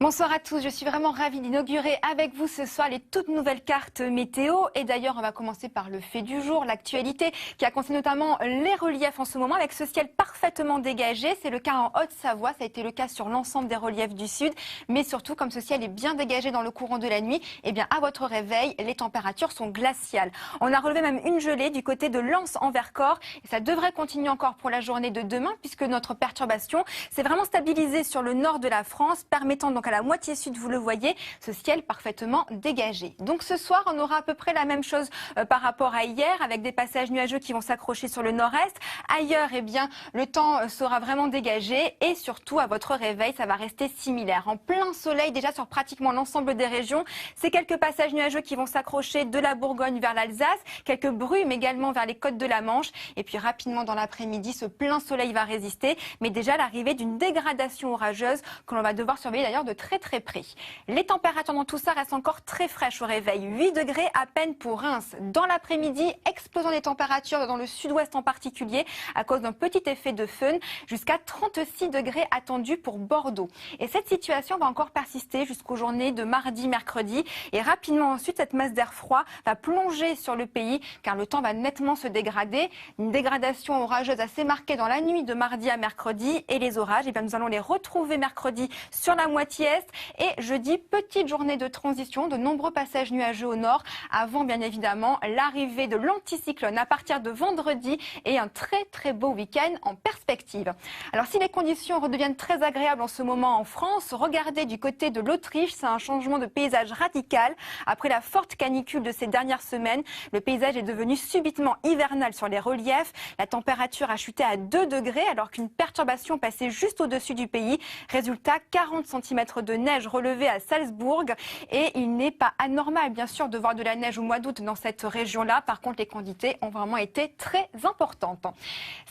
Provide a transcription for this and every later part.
Bonsoir à tous, je suis vraiment ravie d'inaugurer avec vous ce soir les toutes nouvelles cartes météo. Et d'ailleurs, on va commencer par le fait du jour, l'actualité qui a concerné notamment les reliefs en ce moment avec ce ciel parfaitement dégagé. C'est le cas en Haute-Savoie, ça a été le cas sur l'ensemble des reliefs du sud. Mais surtout, comme ce ciel est bien dégagé dans le courant de la nuit, eh bien à votre réveil, les températures sont glaciales. On a relevé même une gelée du côté de Lens en Vercors. Et ça devrait continuer encore pour la journée de demain puisque notre perturbation s'est vraiment stabilisée sur le nord de la France, permettant donc à la moitié sud, vous le voyez, ce ciel parfaitement dégagé. Donc ce soir, on aura à peu près la même chose par rapport à hier, avec des passages nuageux qui vont s'accrocher sur le nord-est. Ailleurs, eh bien, le temps sera vraiment dégagé et surtout, à votre réveil, ça va rester similaire. En plein soleil, déjà sur pratiquement l'ensemble des régions. Ces quelques passages nuageux qui vont s'accrocher de la Bourgogne vers l'Alsace, quelques brumes également vers les côtes de la Manche. Et puis rapidement, dans l'après-midi, ce plein soleil va résister, mais déjà l'arrivée d'une dégradation orageuse que l'on va devoir surveiller d'ailleurs de très près. Les températures dans tout ça restent encore très fraîches au réveil. 8 degrés à peine pour Reims. Dans l'après-midi, explosion des températures dans le sud-ouest en particulier à cause d'un petit effet de fön, jusqu'à 36 degrés attendus pour Bordeaux. Et cette situation va encore persister jusqu'aux journées de mardi, mercredi. Et rapidement ensuite, cette masse d'air froid va plonger sur le pays car le temps va nettement se dégrader. Une dégradation orageuse assez marquée dans la nuit de mardi à mercredi. Et les orages, eh bien, nous allons les retrouver mercredi sur la moitié est. Et jeudi, petite journée de transition, de nombreux passages nuageux au nord, avant bien évidemment l'arrivée de l'anticyclone à partir de vendredi et un très beau week-end en perspective. Alors si les conditions redeviennent très agréables en ce moment en France, regardez du côté de l'Autriche, c'est un changement de paysage radical. Après la forte canicule de ces dernières semaines, le paysage est devenu subitement hivernal sur les reliefs. La température a chuté à 2 degrés alors qu'une perturbation passait juste au-dessus du pays. Résultat, 40 cm de neige relevée à Salzbourg et il n'est pas anormal bien sûr de voir de la neige au mois d'août dans cette région-là. Par contre, les quantités ont vraiment été très importantes.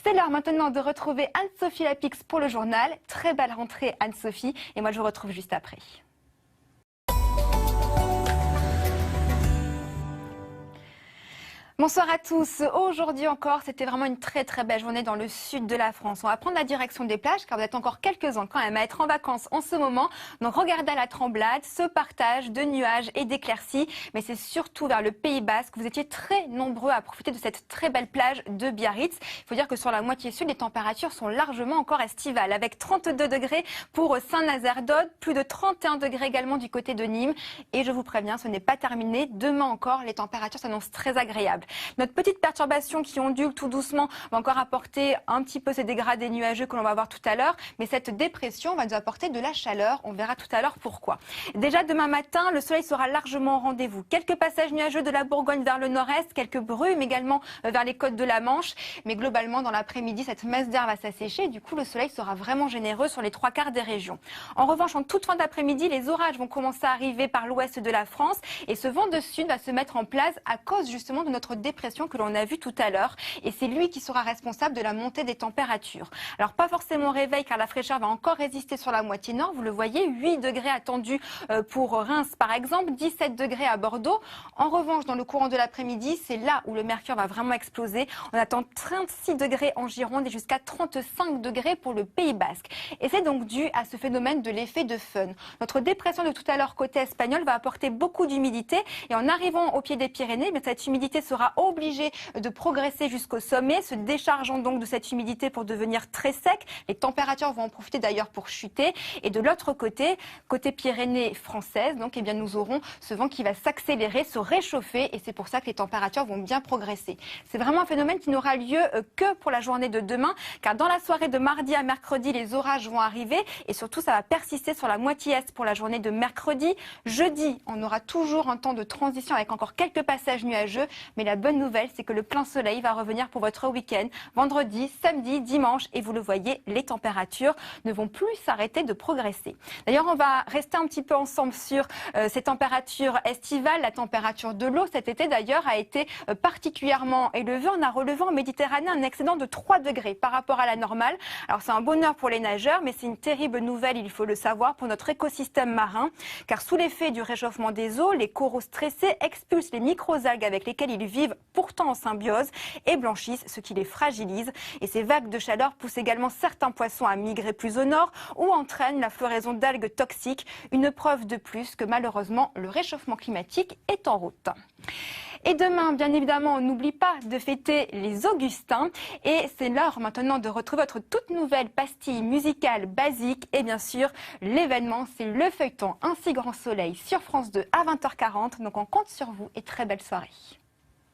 C'est l'heure maintenant de retrouver Anne-Sophie Lapix pour le journal. Très belle rentrée Anne-Sophie et moi je vous retrouve juste après. Bonsoir à tous. Aujourd'hui encore, c'était vraiment une très belle journée dans le sud de la France. On va prendre la direction des plages car vous êtes encore quelques-uns quand même à être en vacances en ce moment. Donc regardez à la Tremblade, ce partage de nuages et d'éclaircies. Mais c'est surtout vers le Pays Basque. Vous étiez très nombreux à profiter de cette très belle plage de Biarritz. Il faut dire que sur la moitié sud, les températures sont largement encore estivales avec 32 degrés pour Saint-Nazaire d'Aude, plus de 31 degrés également du côté de Nîmes. Et je vous préviens, ce n'est pas terminé. Demain encore, les températures s'annoncent très agréables. Notre petite perturbation qui ondule tout doucement va encore apporter un petit peu ces dégradés nuageux que l'on va voir tout à l'heure. Mais cette dépression va nous apporter de la chaleur. On verra tout à l'heure pourquoi. Déjà demain matin, le soleil sera largement au rendez-vous. Quelques passages nuageux de la Bourgogne vers le nord-est, quelques brumes également vers les côtes de la Manche. Mais globalement, dans l'après-midi, cette masse d'air va s'assécher. Du coup, le soleil sera vraiment généreux sur les 3/4 des régions. En revanche, en toute fin d'après-midi, les orages vont commencer à arriver par l'ouest de la France. Et ce vent de sud va se mettre en place à cause justement de notre dépression que l'on a vue tout à l'heure. Et c'est lui qui sera responsable de la montée des températures. Alors pas forcément au réveil car la fraîcheur va encore résister sur la moitié nord. Vous le voyez, 8 degrés attendus pour Reims par exemple, 17 degrés à Bordeaux. En revanche, dans le courant de l'après-midi, c'est là où le mercure va vraiment exploser. On attend 36 degrés en Gironde et jusqu'à 35 degrés pour le Pays Basque. Et c'est donc dû à ce phénomène de l'effet de fön. Notre dépression de tout à l'heure côté espagnol va apporter beaucoup d'humidité et en arrivant au pied des Pyrénées, cette humidité sera obligée de progresser jusqu'au sommet, se déchargeant donc de cette humidité pour devenir très sec. Les températures vont en profiter d'ailleurs pour chuter. Et de l'autre côté, côté Pyrénées françaises, donc eh bien nous aurons ce vent qui va s'accélérer, se réchauffer et c'est pour ça que les températures vont bien progresser. C'est vraiment un phénomène qui n'aura lieu que pour la journée de demain, car dans la soirée de mardi à mercredi, les orages vont arriver et surtout ça va persister sur la moitié est pour la journée de mercredi. Jeudi, on aura toujours un temps de transition avec encore quelques passages nuageux, mais la bonne nouvelle, c'est que le plein soleil va revenir pour votre week-end, vendredi, samedi, dimanche et vous le voyez, les températures ne vont plus s'arrêter de progresser. D'ailleurs, on va rester un petit peu ensemble sur ces températures estivales. La température de l'eau cet été d'ailleurs a été particulièrement élevée. On a relevé en Méditerranée un excédent de 3 degrés par rapport à la normale. Alors c'est un bonheur pour les nageurs, mais c'est une terrible nouvelle, il faut le savoir, pour notre écosystème marin. Car sous l'effet du réchauffement des eaux, les coraux stressés expulsent les microalgues avec lesquelles ils vivent vivent pourtant en symbiose et blanchissent, ce qui les fragilise. Et ces vagues de chaleur poussent également certains poissons à migrer plus au nord ou entraînent la floraison d'algues toxiques. Une preuve de plus que malheureusement le réchauffement climatique est en route. Et demain, bien évidemment, on n'oublie pas de fêter les Augustins. Et c'est l'heure maintenant de retrouver votre toute nouvelle pastille musicale basique. Et bien sûr, l'événement, c'est le feuilleton Un si grand soleil sur France 2 à 20h40. Donc on compte sur vous et très belle soirée.